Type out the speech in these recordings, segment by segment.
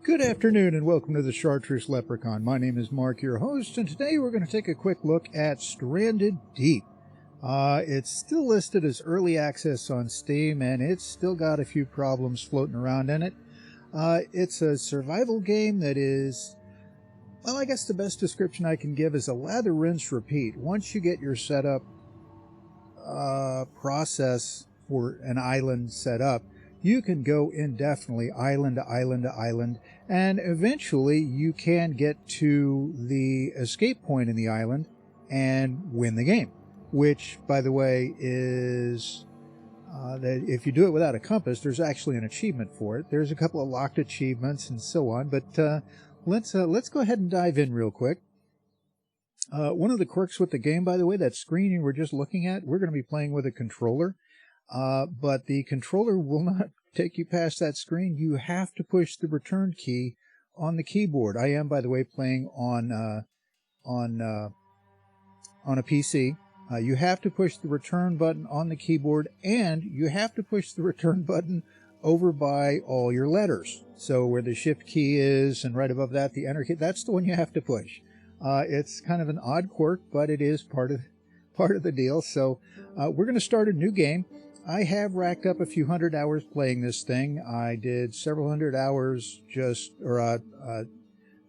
Good afternoon and welcome to the Chartreuse Leprechaun. My name is Mark, your host, and today we're going to take a quick look at Stranded Deep. It's still listed as early access on Steam, and it's still got a few problems floating around in it. It's a survival game that is, well, I guess the best description I can give is a lather, rinse, repeat. Once you get your setup process for an island set up, you can go indefinitely island to island to island, and eventually you can get to the escape point in the island and win the game, which, by the way, is that if you do it without a compass, there's actually an achievement for it. There's a couple of locked achievements and so on, but let's go ahead and dive in real quick. One of the quirks with the game, by the way, that screen you were just looking at, we're going to be playing with a controller. But the controller will not take you past that screen. You have to push the return key on the keyboard. I am, by the way, playing on a PC. You have to push the return button on the keyboard, and you have to push the return button over by all your letters. So where the shift key is, and right above that, the enter key, that's the one you have to push. It's kind of an odd quirk, but it is part of the deal. So we're going to start a new game. I have racked up a few hundred hours playing this thing. I did several hundred hours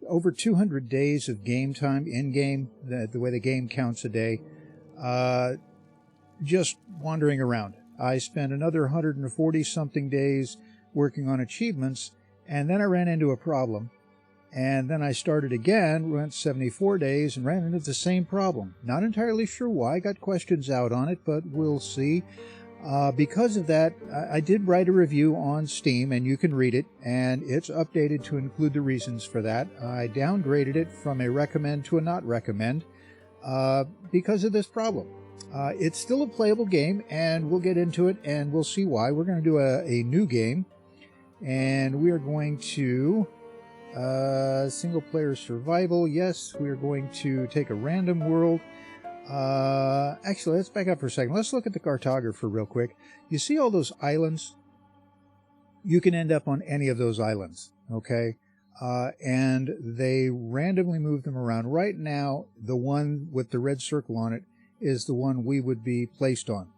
over 200 days of game time in-game, the way the game counts a day, just wandering around. I spent another 140-something days working on achievements, and then I ran into a problem. And then I started again, went 74 days, and ran into the same problem. Not entirely sure why. Got questions out on it, but we'll see. Because of that, I did write a review on Steam, and you can read it, and it's updated to include the reasons for that. I downgraded it from a recommend to a not recommend because of this problem. It's still a playable game, and we'll get into it, and we'll see why. We're going to do a new game, and we are going to single-player survival. Yes, we are going to take a random world. Actually, let's back up for a second. Let's look at the cartographer real quick. You see all those islands? You can end up on any of those islands, okay? And they randomly move them around. Right now, the one with the red circle on it is the one we would be placed on.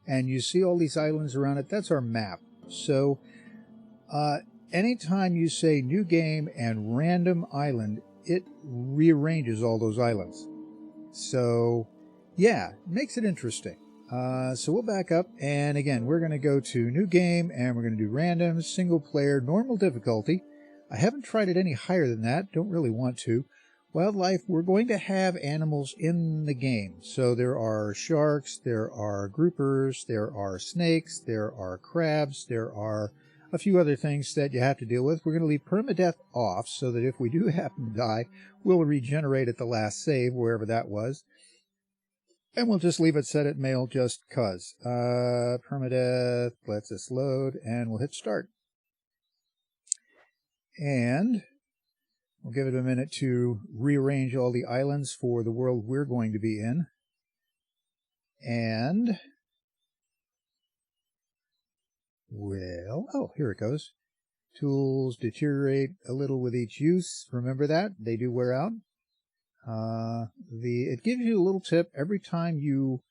And you see all these islands around it? That's our map. So, anytime you say new game and random island, it rearranges all those islands. So, yeah, makes it interesting. So we'll back up, and again, we're going to go to new game, and we're going to do random, single player, normal difficulty. I haven't tried it any higher than that, don't really want to. Wildlife, we're going to have animals in the game. So there are sharks, there are groupers, there are snakes, there are crabs, there are a few other things that you have to deal with. We're going to leave permadeath off so that if we do happen to die, we'll regenerate at the last save, wherever that was. And we'll just leave it set at male just cuz. Permadeath lets us load, and we'll hit start. And we'll give it a minute to rearrange all the islands for the world we're going to be in. And well, oh, here it goes. Tools deteriorate a little with each use. Remember that? They do wear out. It gives you a little tip every time you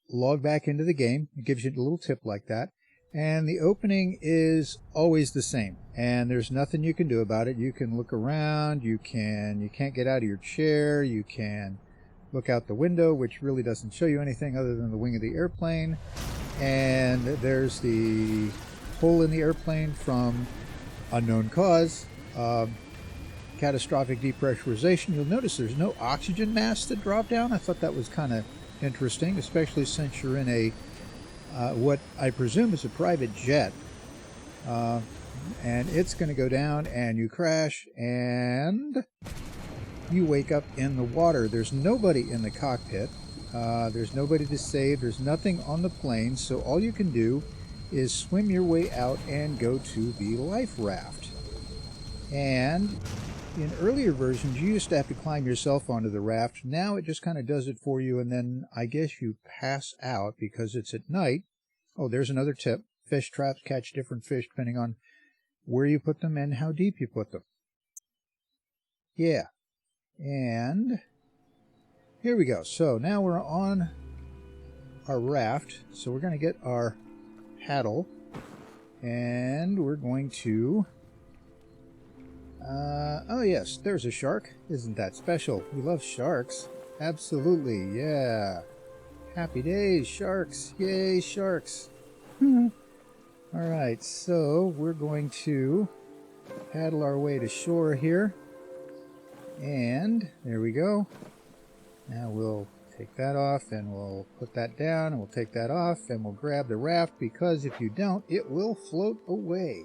log back into the game. It gives you a little tip like that. And the opening is always the same. And there's nothing you can do about it. You can look around. You can't get out of your chair. You can look out the window, which really doesn't show you anything other than the wing of the airplane. And there's the hole in the airplane from unknown cause, catastrophic depressurization. You'll notice there's no oxygen masks that drop down. I thought that was kind of interesting, especially since you're in a what I presume is a private jet. And it's going to go down, and you crash, and you wake up in the water. There's nobody in the cockpit. There's nobody to save. There's nothing on the plane, so all you can do is swim your way out and go to the life raft. And in earlier versions, you used to have to climb yourself onto the raft. Now it just kind of does it for you, and then I guess you pass out because it's at night. Oh, there's another tip. Fish traps catch different fish depending on where you put them and how deep you put them. Yeah. And here we go. So now we're on our raft. So we're going to get our paddle. And we're going to... oh yes, there's a shark. Isn't that special? We love sharks. Absolutely, yeah. Happy days, sharks. Yay, sharks. Alright, so we're going to paddle our way to shore here. And there we go. Now we'll take that off and we'll put that down and we'll take that off and we'll grab the raft, because if you don't, it will float away.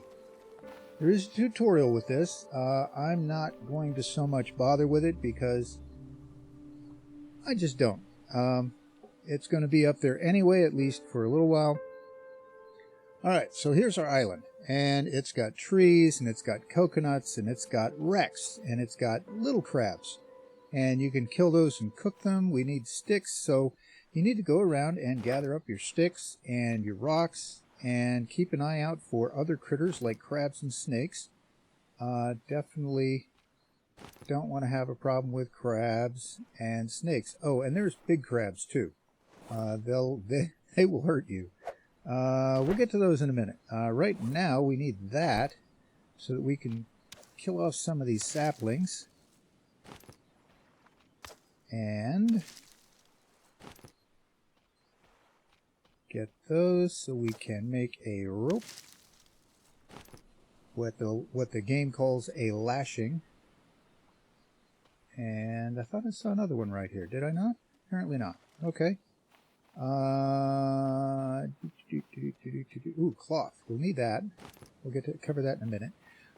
There is a tutorial with this. I'm not going to so much bother with it because I just don't. It's going to be up there anyway, at least for a little while. Alright, so here's our island. And it's got trees, and it's got coconuts, and it's got wrecks, and it's got little crabs. And you can kill those and cook them. We need sticks, so you need to go around and gather up your sticks and your rocks and keep an eye out for other critters like crabs and snakes. Definitely don't want to have a problem with crabs and snakes. Oh, and there's big crabs too. They will hurt you. We'll get to those in a minute. Right now we need that so that we can kill off some of these saplings. And get those so we can make a rope. What the game calls a lashing. And I thought I saw another one right here. Did I not? Apparently not. Okay. Ooh, cloth. We'll need that. We'll get to cover that in a minute.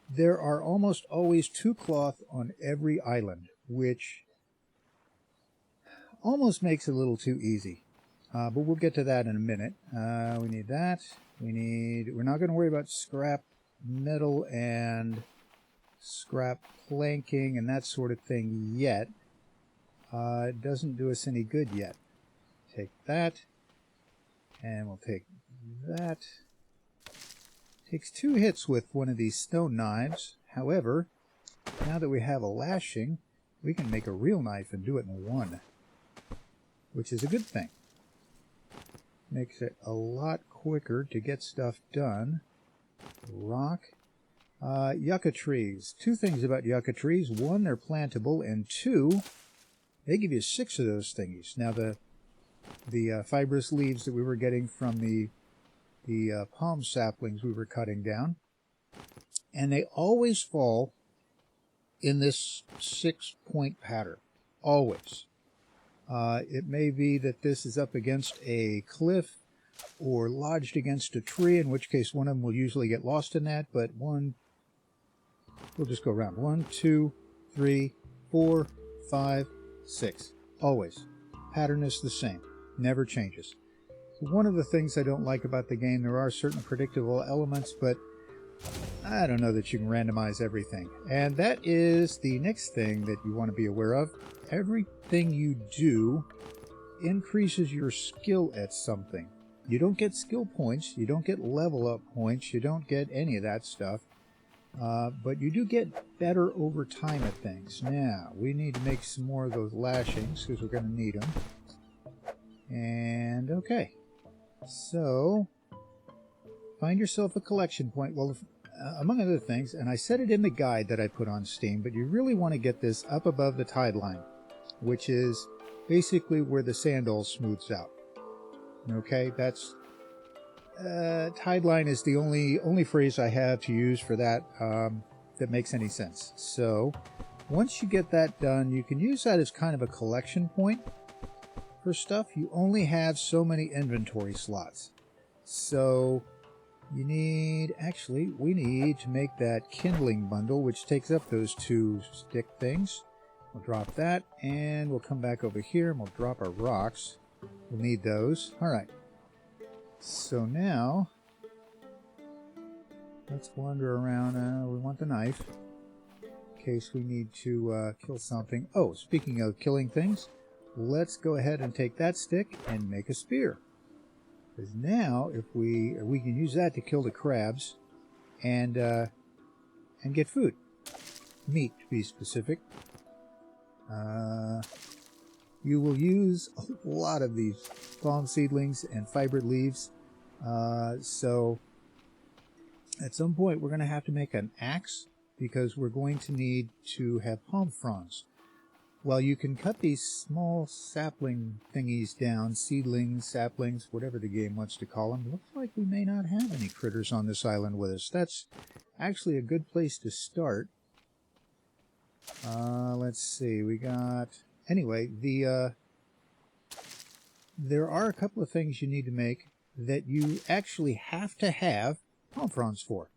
There are almost always 2 cloth on every island, which almost makes it a little too easy. But we'll get to that in a minute. We need that. We're not going to worry about scrap metal and scrap planking and that sort of thing yet. It doesn't do us any good yet. Take that, and we'll take that. Takes 2 hits with one of these stone knives. However, now that we have a lashing, we can make a real knife and do it in 1, which is a good thing. Makes it a lot quicker to get stuff done. Rock. Yucca trees. 2 things about yucca trees. 1, they're plantable, and 2, they give you 6 of those thingies. Now, the fibrous leaves that we were getting from the palm saplings we were cutting down, and they always fall in this 6-point pattern. Always. It may be that this is up against a cliff or lodged against a tree, in which case one of them will usually get lost in that, but we'll just go around. 1, 2, 3, 4, 5, 6. Always. Pattern is the same. Never changes. One of the things I don't like about the game, there are certain predictable elements, but I don't know that you can randomize everything. And that is the next thing that you want to be aware of. Everything you do increases your skill at something. You don't get skill points, you don't get level up points, you don't get any of that stuff. But you do get better over time at things. Now, we need to make some more of those lashings because we're going to need them. And, okay. So, find yourself a collection point. Well, among other things, and I said it in the guide that I put on Steam, but you really want to get this up above the tide line, which is basically where the sand all smooths out. Okay, that's... tide line is the only phrase I have to use for that that makes any sense. So, once you get that done, you can use that as kind of a collection point for stuff. You only have so many inventory slots. So, we need to make that kindling bundle, which takes up those 2 stick things. We'll drop that, and we'll come back over here, and we'll drop our rocks. We'll need those. Alright. So now, let's wander around. We want the knife, in case we need to kill something. Oh, speaking of killing things, let's go ahead and take that stick and make a spear. Because now, if we can use that to kill the crabs, and and get food. Meat, to be specific. You will use a lot of these palm seedlings and fibered leaves. So at some point we're going to have to make an axe because we're going to need to have palm fronds. Well, you can cut these small sapling thingies down, seedlings, saplings, whatever the game wants to call them. Looks like we may not have any critters on this island with us. That's actually a good place to start. Let's see, we got... Anyway, there are a couple of things you need to make that you actually have to have palm fronds for.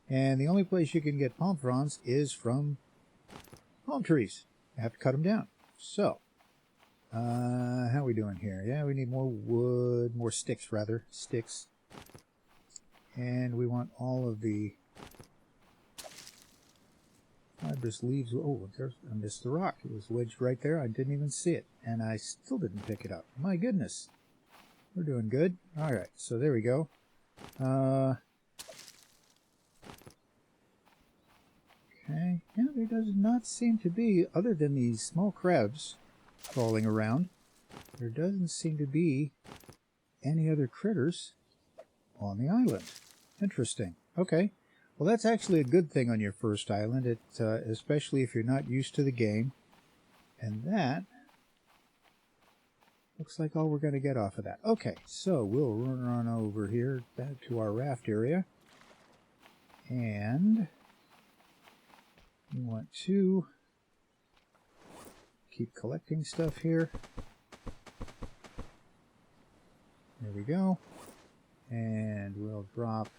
And the only place you can get palm fronds is from palm trees. You have to cut them down. So, how are we doing here? Yeah, we need more wood, more sticks rather, sticks. And we want all of the fibrous leaves. Oh, I missed the rock. It was wedged right there. I didn't even see it. And I still didn't pick it up. My goodness. We're doing good. All right, so there we go. Okay, yeah, there does not seem to be, other than these small crabs crawling around, there doesn't seem to be any other critters on the island. Interesting. Okay. Well, that's actually a good thing on your first island, especially if you're not used to the game. And that looks like all we're going to get off of that. Okay, so we'll run on over here back to our raft area. And we want to keep collecting stuff here. There we go. And we'll drop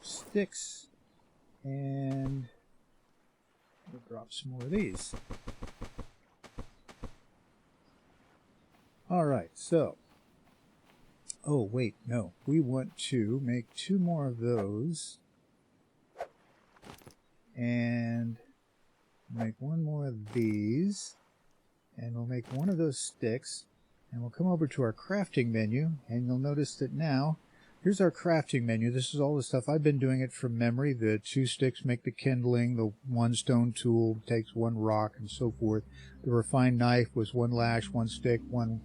sticks, and we'll drop some more of these. Alright, so, oh wait, no, we want to make 2 more of those, and make 1 more of these, and we'll make 1 of those sticks, and we'll come over to our crafting menu, and you'll notice that now, here's our crafting menu. This is all the stuff. I've been doing it from memory. The 2 sticks make the kindling. The 1 stone tool takes 1 rock and so forth. The refined knife was 1 lash, 1 stick, one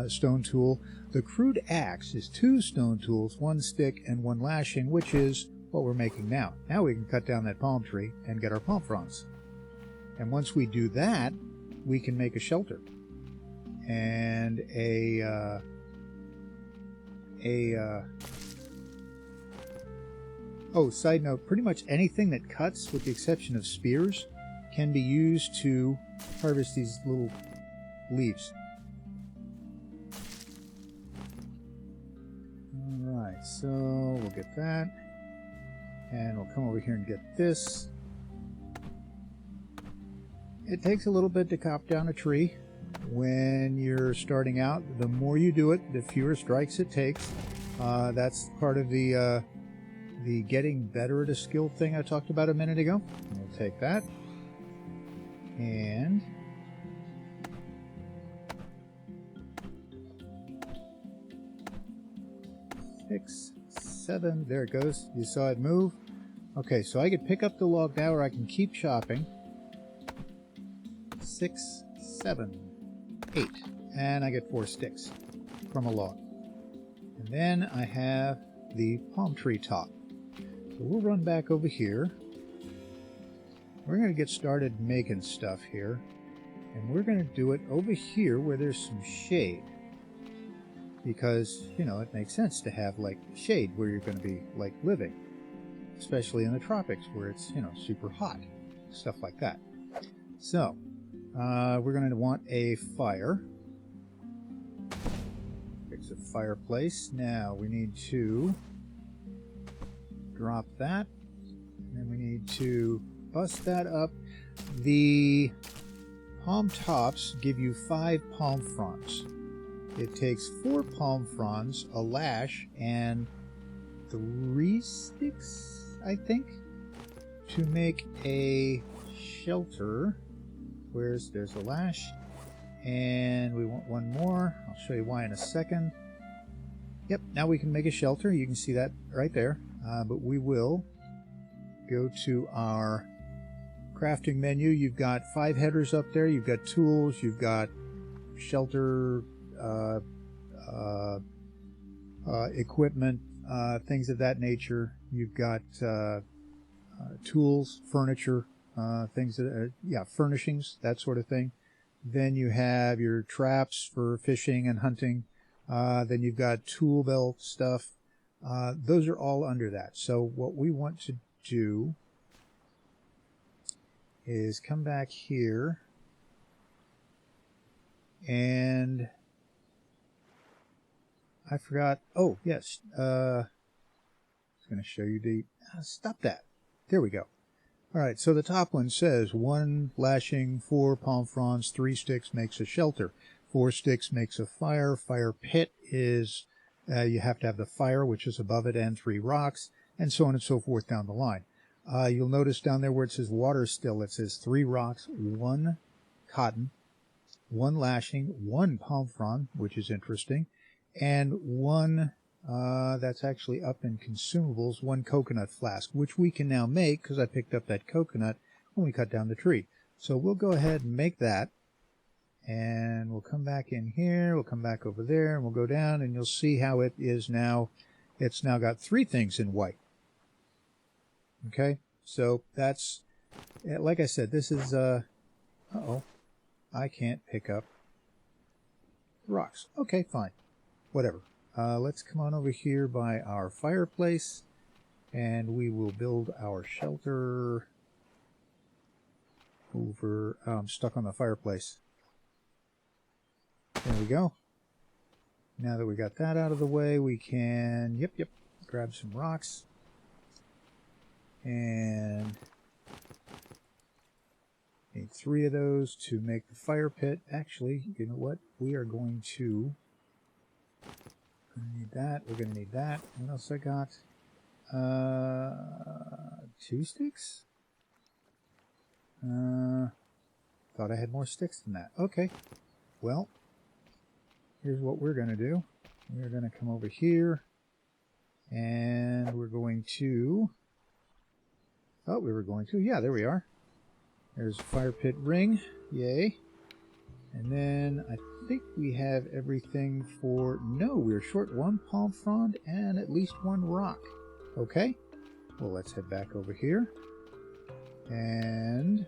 stone tool. The crude axe is 2 stone tools, 1 stick, and 1 lashing, which is what we're making now. Now we can cut down that palm tree and get our palm fronds. And once we do that, we can make a shelter. And oh, side note, pretty much anything that cuts, with the exception of spears, can be used to harvest these little leaves. Alright, so we'll get that. And we'll come over here and get this. It takes a little bit to chop down a tree. When you're starting out, the more you do it, the fewer strikes it takes. That's part of the getting better at a skill thing I talked about a minute ago. We'll take that. And six, 7, there it goes. You saw it move. Okay, so I could pick up the log now, or I can keep chopping. 6, 7, 8, and I get 4 sticks from a log. And then I have the palm tree top. So we'll run back over here. We're going to get started making stuff here, and we're going to do it over here where there's some shade, because, you know, it makes sense to have like shade where you're going to be like living, especially in the tropics where it's, you know, super hot, stuff like that. So we're going to want a fire. Fix a fireplace. Now we need to drop that, and then we need to bust that up. The palm tops give you 5 palm fronds. It takes 4 palm fronds, a lash, and 3 sticks, I think, to make a shelter. There's a lash, and we want 1 more. I'll show you why in a second. Yep, now we can make a shelter. You can see that right there. But we will go to our crafting menu. You've got 5 headers up there. You've got tools. You've got shelter, equipment, things of that nature. You've got tools, furniture, things that furnishings, that sort of thing. Then you have your traps for fishing and hunting. Then you've got tool belt stuff. Those are all under that. So what we want to do is come back here and I forgot. Oh, yes. I was going to show you the... stop that. There we go. All right, so the top one says 1 lashing, 4 palm fronds, 3 sticks makes a shelter. 4 sticks makes a fire. Fire pit is you have to have the fire, which is above it, and 3 rocks, and so on and so forth down the line. You'll notice down there where it says water still, it says 3 rocks, 1 cotton, 1 lashing, 1 palm frond, which is interesting, and 1, that's actually up in consumables, 1 coconut flask, which we can now make because I picked up that coconut when we cut down the tree. So we'll go ahead and make that. And we'll come back in here, we'll come back over there, and we'll go down, and you'll see how it is now. It's now got 3 things in white. Okay, so that's, like I said, this is, uh-oh, I can't pick up rocks. Okay, fine, whatever. Let's come on over here by our fireplace, and we will build our shelter over, I'm stuck on the fireplace. There we go. Now that we got that out of the way, we can, grab some rocks. And need 3 of those to make the fire pit. Actually, you know what? We are going to need that. We're going to need that. What else I got? 2 sticks? Thought I had more sticks than that. Okay. Well, here's what we're going to do. We're going to come over here, and we're going to... thought we were going to. Yeah, there we are. There's a fire pit ring. Yay. And then I think we have everything for... no, we're short 1 palm frond and at least 1 rock. Okay. Well, let's head back over here. And...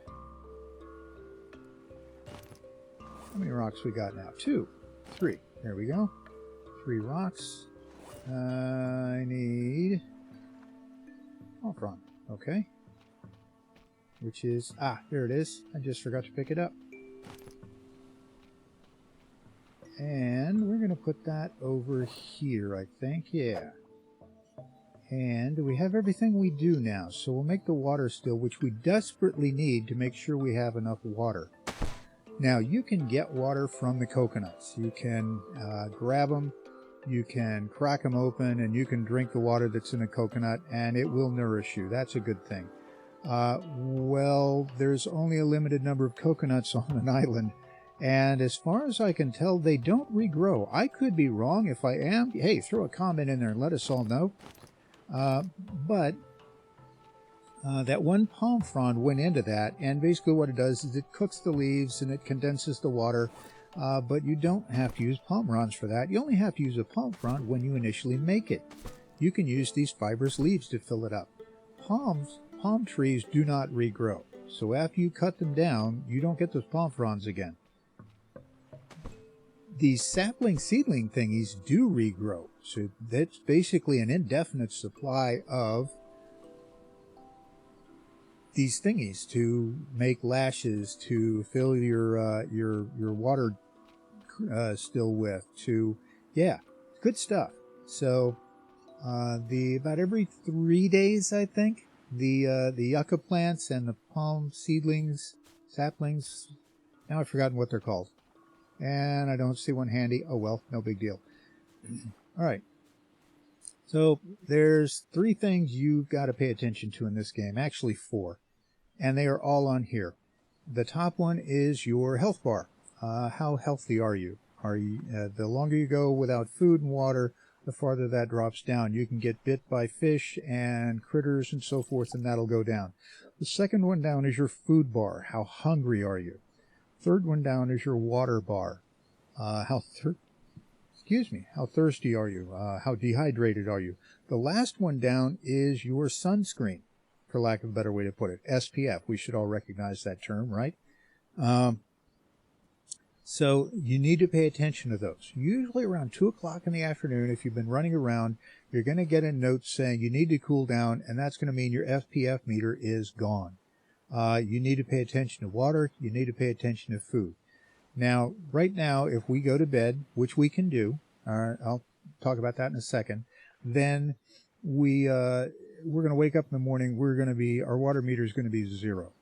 how many rocks we got now? 2. 3. There we go. 3 rocks. I need... palm frond. Okay. Which is... there it is. I just forgot to pick it up. And we're going to put that over here, I think. Yeah. And we have everything we do now. So we'll make the water still, which we desperately need to make sure we have enough water. Now, you can get water from the coconuts. You can grab them, you can crack them open, and you can drink the water that's in a coconut, and it will nourish you. That's a good thing. Well, there's only a limited number of coconuts on an island, and as far as I can tell, they don't regrow. I could be wrong. If I am, hey, throw a comment in there and let us all know. But that 1 palm frond went into that, and basically what it does is it cooks the leaves and it condenses the water, but you don't have to use palm fronds for that. You only have to use a palm frond when you initially make it. You can use these fibrous leaves to fill it up. Palm trees do not regrow, so after you cut them down, you don't get those palm fronds again. These sapling seedling thingies do regrow, so that's basically an indefinite supply of these thingies to make lashes, to fill your water still with, to, yeah, good stuff. So about every 3 days, I think, the yucca plants and the palm seedlings, saplings, now I've forgotten what they're called. And I don't see one handy. Oh well, no big deal. All right. So there's 3 things you've got to pay attention to in this game. Actually 4. And they are all on here. The top one is your health bar. How healthy are you? Are you the longer you go without food and water, the farther that drops down. You can get bit by fish and critters and so forth, and that'll go down. The second one down is your food bar. How hungry are you? Third one down is your water bar. How thirsty are you? How dehydrated are you? The last one down is your sunscreen, for lack of a better way to put it. SPF. We should all recognize that term, right? So you need to pay attention to those. Usually around 2 o'clock in the afternoon, if you've been running around, you're going to get a note saying you need to cool down, and that's going to mean your SPF meter is gone. You need to pay attention to water. You need to pay attention to food. Now, right now, if we go to bed, which we can do, I'll talk about that in a second, then we're going to wake up in the morning. Our water meter is going to be 0.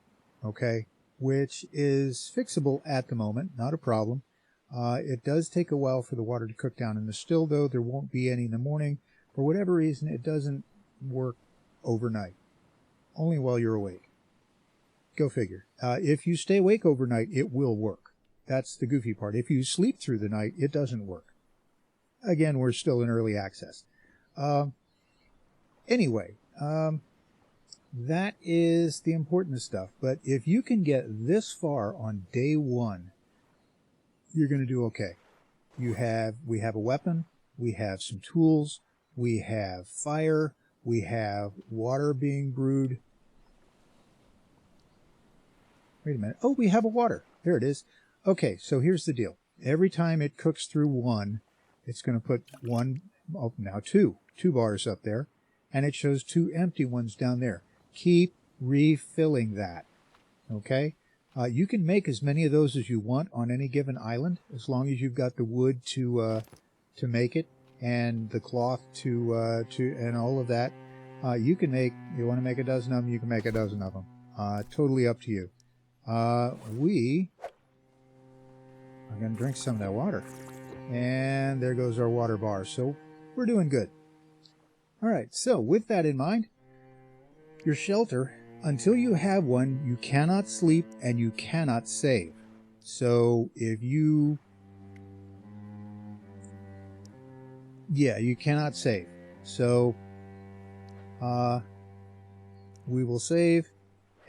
Okay? Which is fixable at the moment, not a problem. It does take a while for the water to cook down in the still, though. There won't be any in the morning. For whatever reason, it doesn't work overnight, only while you're awake. Go figure. If you stay awake overnight, it will work. That's the goofy part. If you sleep through the night, it doesn't work. Again, we're still in early access. Anyway, that is the important stuff. But if you can get this far on day 1, you're going to do okay. We have a weapon. We have some tools. We have fire. We have water being brewed. Wait a minute. Oh, we have a water. There it is. Okay, so here's the deal. Every time it cooks through 1, it's going to put 2 bars up there, and it shows 2 empty ones down there. Keep refilling that, okay? You can make as many of those as you want on any given island, as long as you've got the wood to make it, and the cloth and all of that. You want to make a dozen of them, you can make a dozen of them. Totally up to you. I'm going to drink some of that water. And there goes our water bar. So we're doing good. All right, so with that in mind, your shelter, until you have one, you cannot sleep and you cannot save. So you cannot save. So we will save,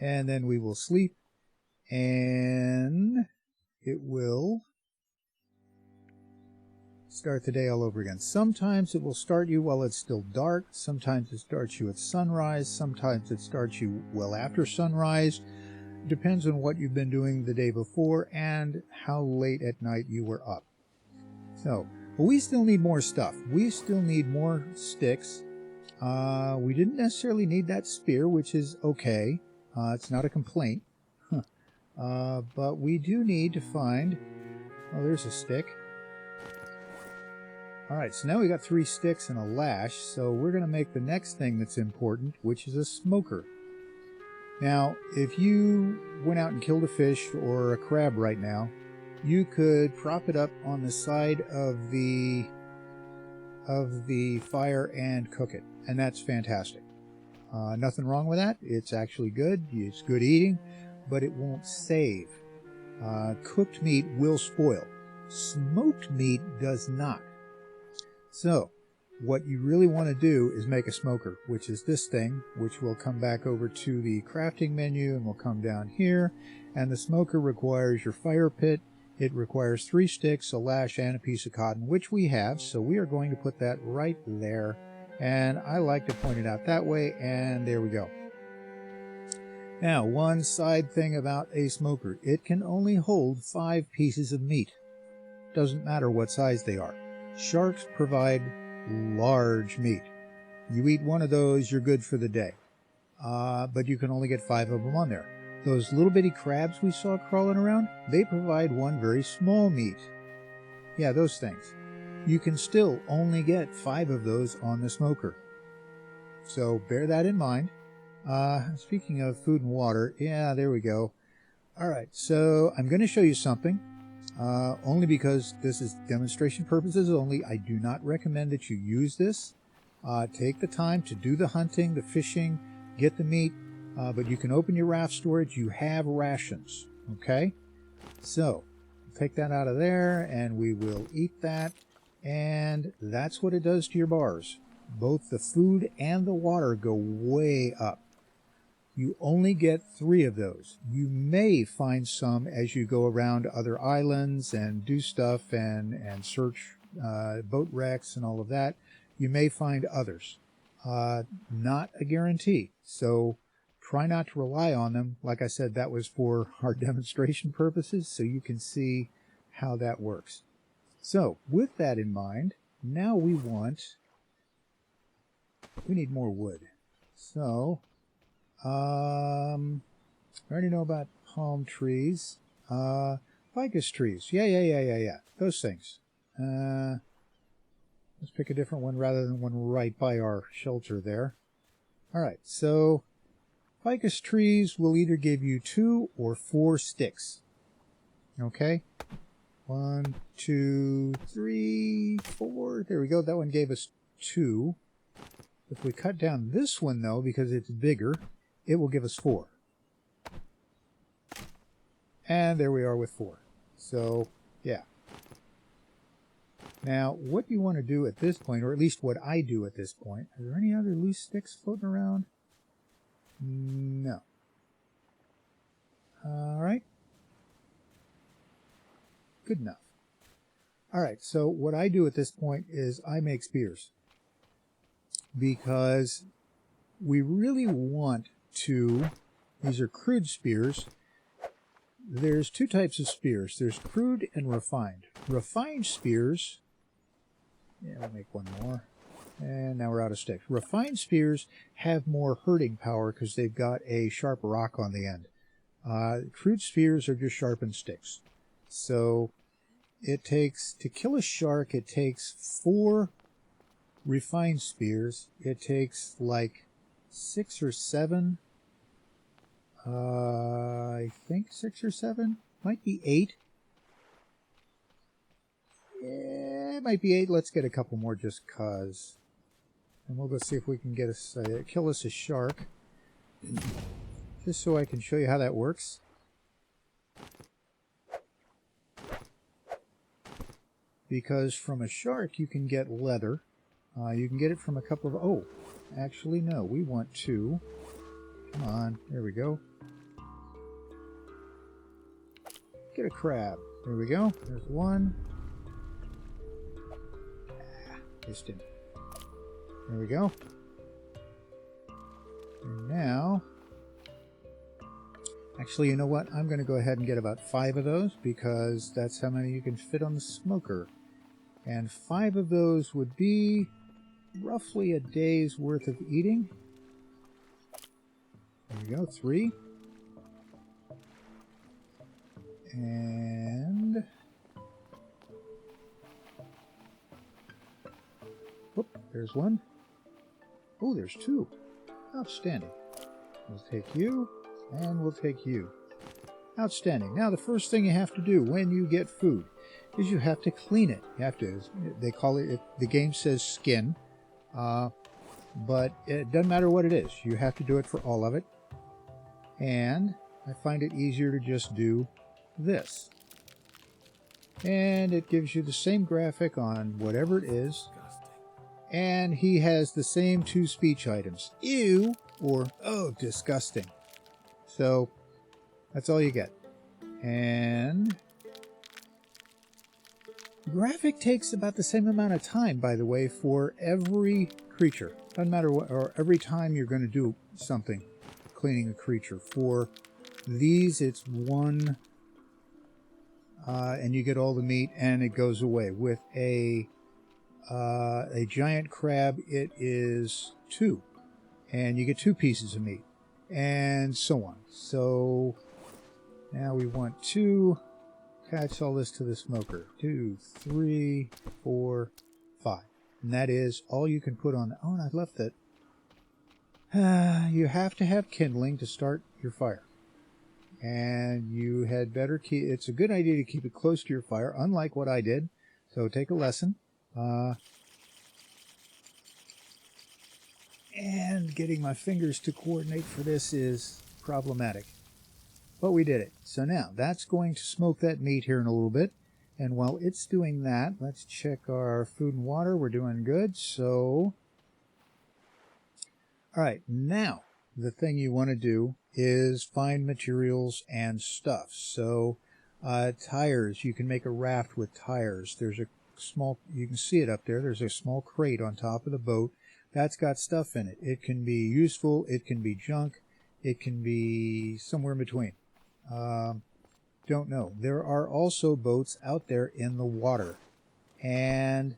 and then we will sleep, and it will start the day all over again. Sometimes it will start you while it's still dark. Sometimes it starts you at sunrise. Sometimes it starts you well after sunrise. Depends on what you've been doing the day before and how late at night you were up. So, but we still need more stuff. We still need more sticks. We didn't necessarily need that spear, which is okay. It's not a complaint. But we do need to find... Oh, there's a stick. Alright, so now we got 3 sticks and a lash, so we're going to make the next thing that's important, which is a smoker. Now, if you went out and killed a fish or a crab right now, you could prop it up on the side of the fire and cook it, and that's fantastic. Nothing wrong with that. It's actually good. It's good eating, but it won't save. Cooked meat will spoil. Smoked meat does not. So, what you really want to do is make a smoker, which is this thing, which will come back over to the crafting menu, and we'll come down here. And the smoker requires your fire pit. It requires 3 sticks, a lash, and a piece of cotton, which we have. So we are going to put that right there. And I like to point it out that way, and there we go. Now, one side thing about a smoker. It can only hold 5 pieces of meat. Doesn't matter what size they are. Sharks provide large meat. You eat one of those, you're good for the day. But you can only get 5 of them on there. Those little bitty crabs we saw crawling around, they provide one very small meat. Yeah, those things. You can still only get 5 of those on the smoker. So bear that in mind. Speaking of food and water, yeah, there we go. Alright, so I'm going to show you something. Only because this is demonstration purposes only. I do not recommend that you use this. Take the time to do the hunting, the fishing, get the meat, but you can open your raft storage. You have rations, okay? So, take that out of there, and we will eat that. And that's what it does to your bars. Both the food and the water go way up. You only get 3 of those. You may find some as you go around other islands and do stuff and search boat wrecks and all of that. You may find others. Not a guarantee. So try not to rely on them. Like I said, that was for our demonstration purposes, so you can see how that works. So with that in mind, now we need more wood. So I already know about palm trees. Ficus trees. Yeah. Those things. Let's pick a different one rather than one right by our shelter there. Alright, so ficus trees will either give you 2 or 4 sticks. Okay? 1, 2, 3, 4. There we go. That one gave us 2. If we cut down this one, though, because it's bigger, it will give us 4. And there we are with 4. So, yeah. Now, what you want to do at this point, or at least what I do at this point, are there any other loose sticks floating around? No. Alright. Good enough. Alright, so what I do at this point is I make spears. Because we really want to, these are crude spears. There's 2 types of spears. There's crude and refined. Refined spears, yeah, we'll make one more. And now we're out of sticks. Refined spears have more hurting power because they've got a sharp rock on the end. Crude spears are just sharpened sticks. So it takes, to kill a shark, it takes 4 refined spears. It takes like 6 or 7. I think 6 or 7. Might be 8. Yeah, it might be 8. Let's get a couple more just cause. And we'll go see if we can get us kill us a shark. Just so I can show you how that works. Because from a shark you can get leather. You can get it from a couple of... Oh, actually no. We want to... Come on. There we go. Get a crab. There we go. There's one. Missed him. There we go. And now... Actually, you know what? I'm going to go ahead and get about 5 of those because that's how many you can fit on the smoker. And 5 of those would be roughly a day's worth of eating. There we go, 3. And... Whoop, there's one. Oh, there's 2. Outstanding. We'll take you, and we'll take you. Outstanding. Now, the first thing you have to do when you get food is you have to clean it. You have to, they call it, the game says skin, but it doesn't matter what it is. You have to do it for all of it. And I find it easier to just do this. And it gives you the same graphic on whatever it is. And he has the same 2 speech items. Ew, or, oh, disgusting. So, that's all you get. And... graphic takes about the same amount of time, by the way, for every creature. Doesn't matter what, or every time you're going to do something, cleaning a creature. For these, it's 1, and you get all the meat, and it goes away. With a giant crab, it is 2, and you get 2 pieces of meat, and so on. So now we want to attach all this to the smoker. 2, 3, 4, 5. And that is all you can put on. Oh, and I left that. You have to have kindling to start your fire. And you had better keep... It's a good idea to keep it close to your fire, unlike what I did. So take a lesson. And getting my fingers to coordinate for this is problematic. But we did it. So now, that's going to smoke that meat here in a little bit. And while it's doing that, let's check our food and water. We're doing good. So, all right, now the thing you want to do is find materials and stuff. So, tires, you can make a raft with tires. There's a small, you can see it up there. There's a small crate on top of the boat that's got stuff in it. It can be useful. It can be junk. It can be somewhere in between. Don't know. There are also boats out there in the water. And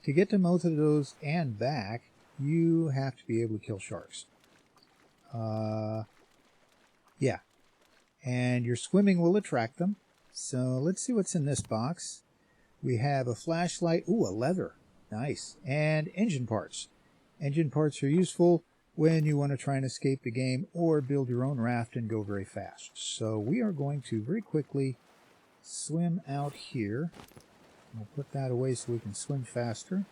to get to most of those and back, you have to be able to kill sharks. Yeah. And your swimming will attract them. So let's see what's in this box. We have a flashlight. Ooh, a leather. Nice. And engine parts. Engine parts are useful when you want to try and escape the game or build your own raft and go very fast. So we are going to very quickly swim out here. We'll put that away so we can swim faster.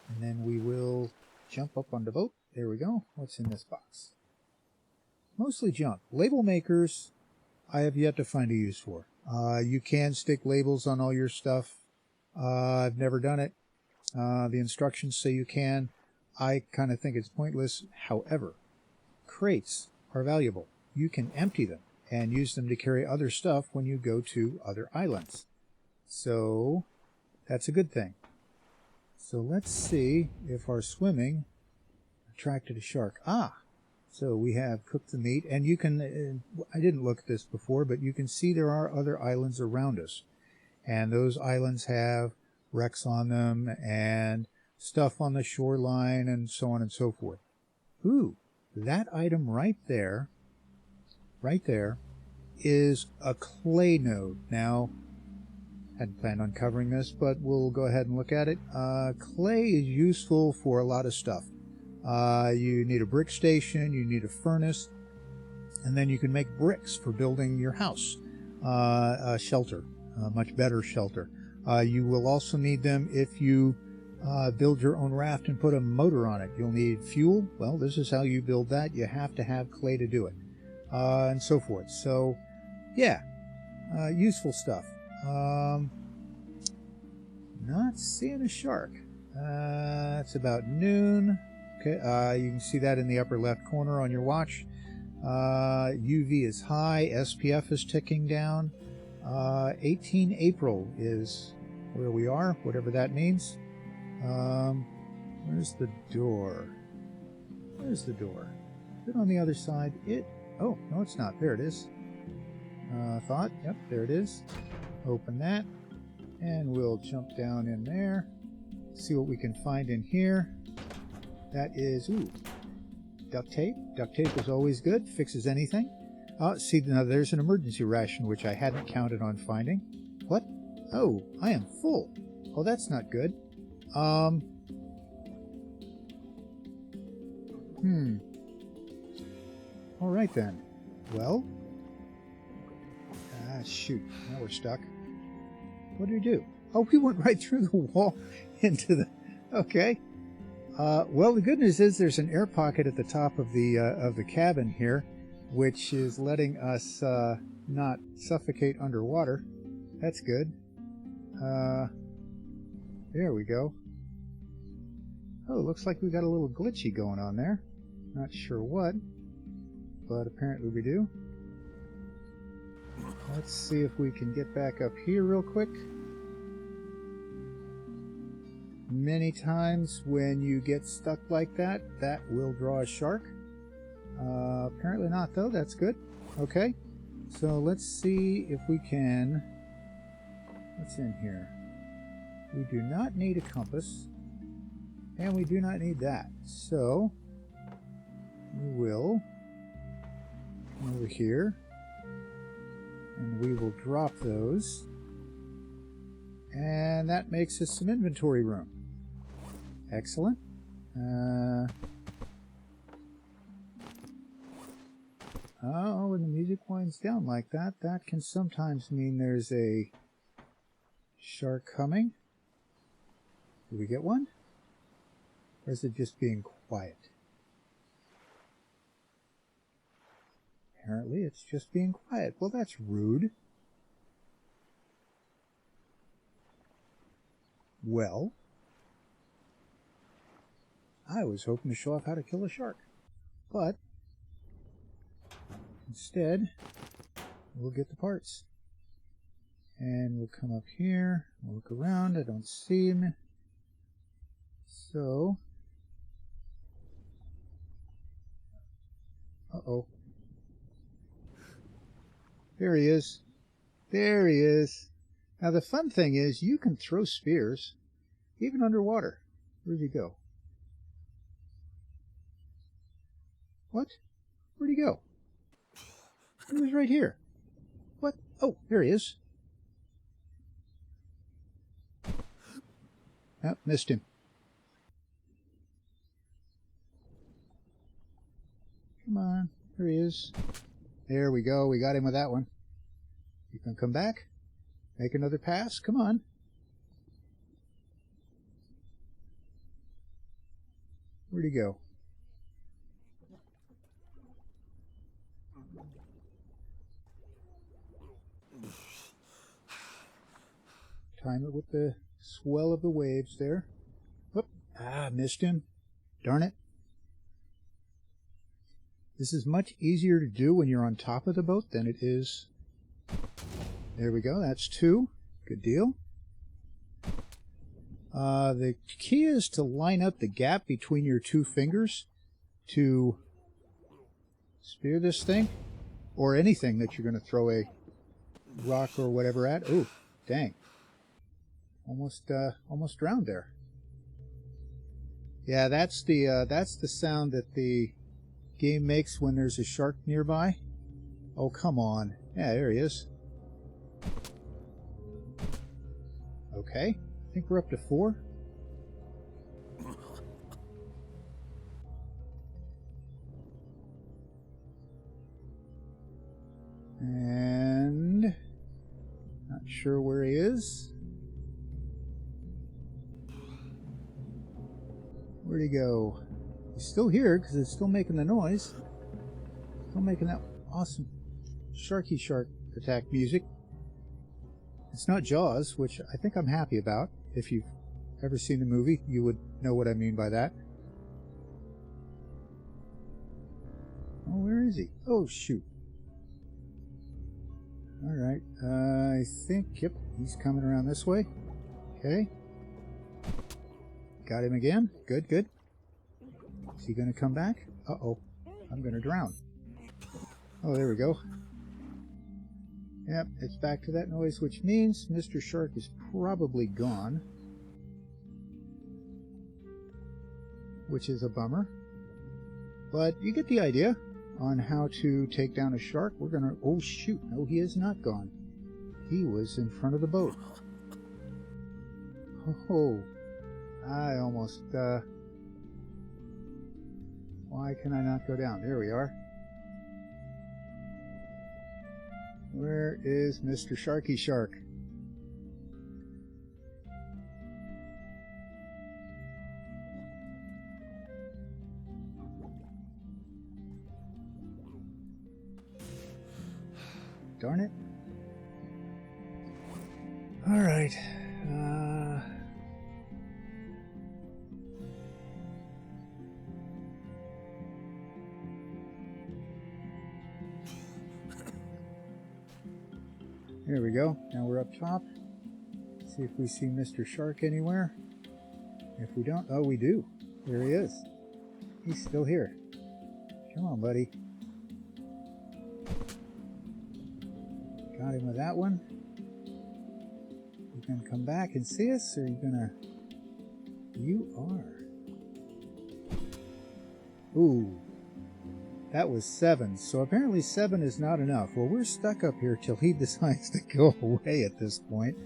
And then we will jump up on the boat. There we go. What's in this box? Mostly junk. Label makers, I have yet to find a use for. You can stick labels on all your stuff. I've never done it. The instructions say you can. I kind of think it's pointless. However, crates are valuable. You can empty them and use them to carry other stuff when you go to other islands. So that's a good thing. So let's see if our swimming attracted a shark. So we have cooked the meat, and you can, I didn't look at this before, but you can see there are other islands around us. And those islands have wrecks on them and stuff on the shoreline and so on and so forth. Ooh, that item right there is a clay node. Now, hadn't planned on covering this, but we'll go ahead and look at it. Clay is useful for a lot of stuff. You need a brick station, you need a furnace, and then you can make bricks for building your house, a shelter, a much better shelter. You will also need them if you build your own raft and put a motor on it. You'll need fuel. Well, this is how you build that. You have to have clay to do it, and so forth. So, yeah, useful stuff. Not seeing a shark. It's about noon. Okay, you can see that in the upper left corner on your watch. UV is high. SPF is ticking down. 18 April is where we are, whatever that means. Where's the door? Where's the door? Is it on the other side? Oh, no, it's not. There it is. Yep, there it is. Open that, and we'll jump down in there. See what we can find in here. That is, duct tape. Duct tape is always good. Fixes anything. See, now there's an emergency ration, which I hadn't counted on finding. What? Oh, I am full. Oh, that's not good. All right then. Well, shoot. Now we're stuck. What did we do? Oh, we went right through the wall into the... Okay. Well, the good news is there's an air pocket at the top of the cabin here, which is letting us not suffocate underwater. That's good. There we go. Oh, looks like we got a little glitchy going on there. Not sure what, but apparently we do. Let's see if we can get back up here real quick. Many times when you get stuck like that, that will draw a shark. Apparently not, though. That's good. Okay. So let's see if we can... What's in here? We do not need a compass. And we do not need that. So we will come over here. And we will drop those. And that makes us some inventory room. Excellent. Oh, when the music winds down like that, that can sometimes mean there's a shark coming. Do we get one? Or is it just being quiet? Apparently it's just being quiet. Well, that's rude. Well, I was hoping to show off how to kill a shark, but instead we'll get the parts. And we'll come up here, we'll look around, I don't see him. So, uh-oh. There he is. There he is. Now the fun thing is you can throw spears even underwater. Where'd he go? What? Where'd he go? He was right here. What? Oh, there he is. Oh, missed him. Come on. There he is. There we go. We got him with that one. You can come back. Make another pass. Come on. Where'd he go? Time it with the swell of the waves there. Whoop. Ah, missed him. Darn it. This is much easier to do when you're on top of the boat than it is. There we go. That's 2. Good deal. The key is to line up the gap between your 2 fingers to spear this thing or anything that you're going to throw a rock or whatever at. Ooh, dang. Almost drowned there. Yeah, that's the sound that the game makes when there's a shark nearby. Oh, come on. Yeah, there he is. Okay, I think we're up to 4. And not sure where he is. Where'd he go? He's still here because it's still making the noise. Still making that awesome sharky shark attack music. It's not Jaws, which I think I'm happy about. If you've ever seen the movie, you would know what I mean by that. Oh, where is he? Oh, shoot. Alright, I think, yep, he's coming around this way. Okay. Got him again. Good, good. Is he going to come back? Uh-oh. I'm going to drown. Oh, there we go. Yep, it's back to that noise, which means Mr. Shark is probably gone. Which is a bummer. But you get the idea on how to take down a shark. We're going to... Oh, shoot. No, he is not gone. He was in front of the boat. Oh, I almost... Why can I not go down? There we are. Where is Mr. Sharky Shark? Darn it. All right. There we go. Now we're up top. See if we see Mr. Shark anywhere. If we don't, oh, we do. There he is. He's still here. Come on, buddy. Got him with that one. You gonna come back and see us, or are you gonna... You are. Ooh. That was 7, so apparently 7 is not enough. Well, we're stuck up here till he decides to go away at this point.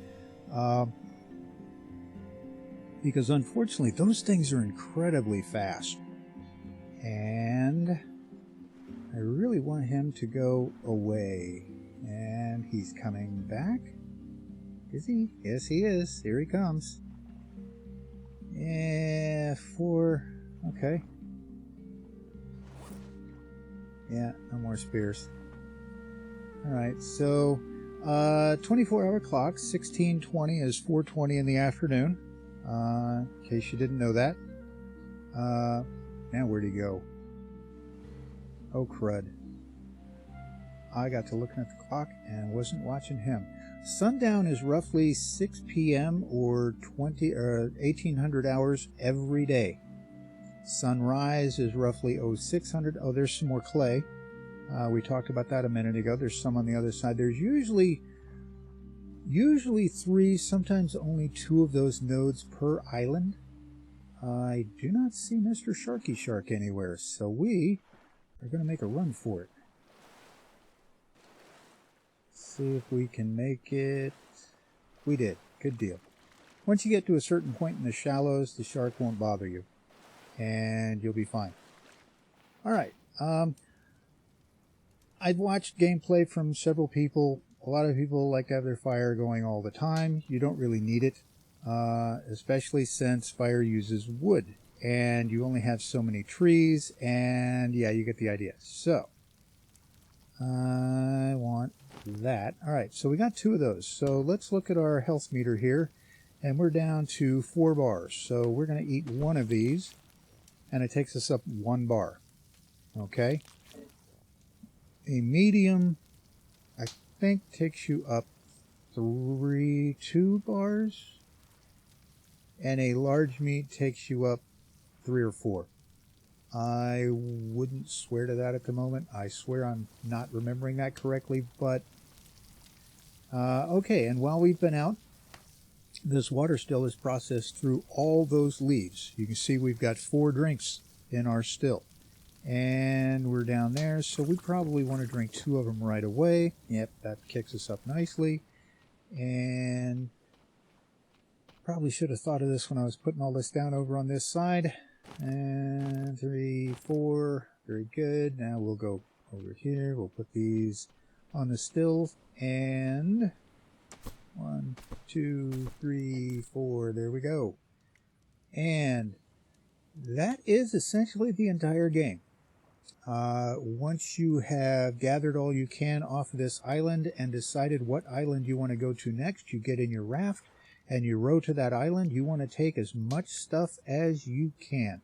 Because unfortunately, those things are incredibly fast. And I really want him to go away. And he's coming back. Is he? Yes, he is. Here he comes. Yeah, 4. Okay. Yeah, no more spears. Alright, so 24-hour clock, 16:20 is 4:20 in the afternoon. In case you didn't know that. Now where'd he go? Oh, crud. I got to looking at the clock and wasn't watching him. Sundown is roughly 6 p.m. or 1800 hours every day. Sunrise is roughly 0600. Oh, there's some more clay. We talked about that a minute ago. There's some on the other side. There's usually 3, sometimes only 2 of those nodes per island. I do not see Mr. Sharky Shark anywhere, so we are going to make a run for it. See if we can make it. We did. Good deal. Once you get to a certain point in the shallows, the shark won't bother you, and you'll be fine. All right. I've watched gameplay from several people. A lot of people like to have their fire going all the time. You don't really need it, especially since fire uses wood, and you only have so many trees, and yeah, you get the idea. So, I want that. All right, so we got 2 of those. So let's look at our health meter here, and we're down to 4 bars. So we're going to eat 1 of these, and it takes us up 1 bar. Okay. A medium, I think, takes you up 2 bars, and a large meat takes you up 3 or 4. I wouldn't swear to that at the moment. I swear I'm not remembering that correctly, but okay. And while we've been out, this water still is processed through all those leaves. You can see we've got 4 drinks in our still. And we're down there, so we probably want to drink 2 of them right away. Yep, that kicks us up nicely. And probably should have thought of this when I was putting all this down over on this side. And 3, 4, very good. Now we'll go over here. We'll put these on the still. And 1, 2, 3, 4, there we go. And that is essentially the entire game. Once you have gathered all you can off of this island and decided what island you want to go to next, you get in your raft and you row to that island. You want to take as much stuff as you can,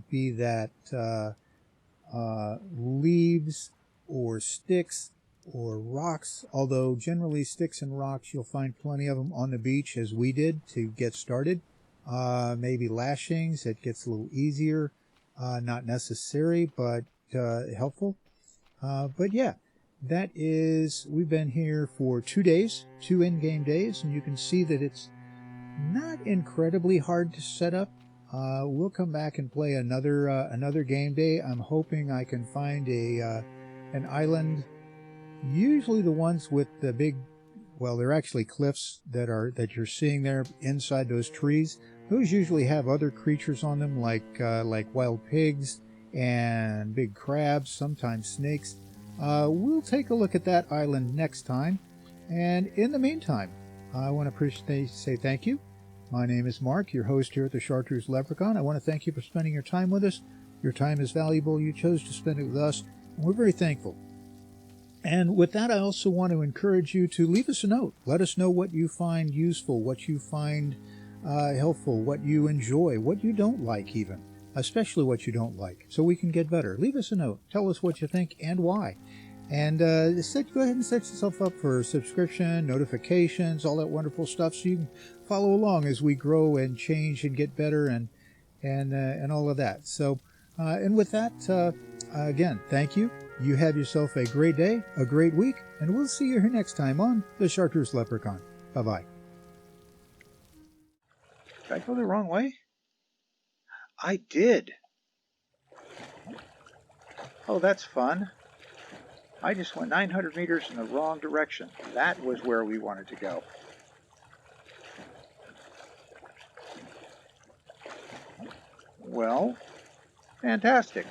be that leaves or sticks or rocks, although generally sticks and rocks you'll find plenty of them on the beach, as we did to get started. Maybe lashings, it gets a little easier. Not necessary, but helpful. But yeah, that is, we've been here for 2 days, 2 in-game days, and you can see that it's not incredibly hard to set up. We'll come back and play another game day. I'm hoping I can find an island, usually the ones with the big, well, they're actually cliffs that you're seeing there inside those trees. Those usually have other creatures on them, like wild pigs and big crabs, sometimes snakes. We'll take a look at that island next time. And in the meantime, I want to say thank you. My name is Mark, your host here at the Chartreuse Leprechaun. I want to thank you for spending your time with us. Your time is valuable. You chose to spend it with us, and we're very thankful. And with that, I also want to encourage you to leave us a note. Let us know what you find useful, what you find helpful, what you enjoy, what you don't like even, especially what you don't like, so we can get better. Leave us a note. Tell us what you think and why. And go ahead and set yourself up for subscription, notifications, all that wonderful stuff, so you can follow along as we grow and change and get better and all of that. So, and with that, again, thank you. You have yourself a great day, a great week, and we'll see you here next time on the Chartreuse Leprechaun. Bye-bye. Did I go the wrong way? I did. Oh, that's fun. I just went 900 meters in the wrong direction. That was where we wanted to go. Well, fantastic.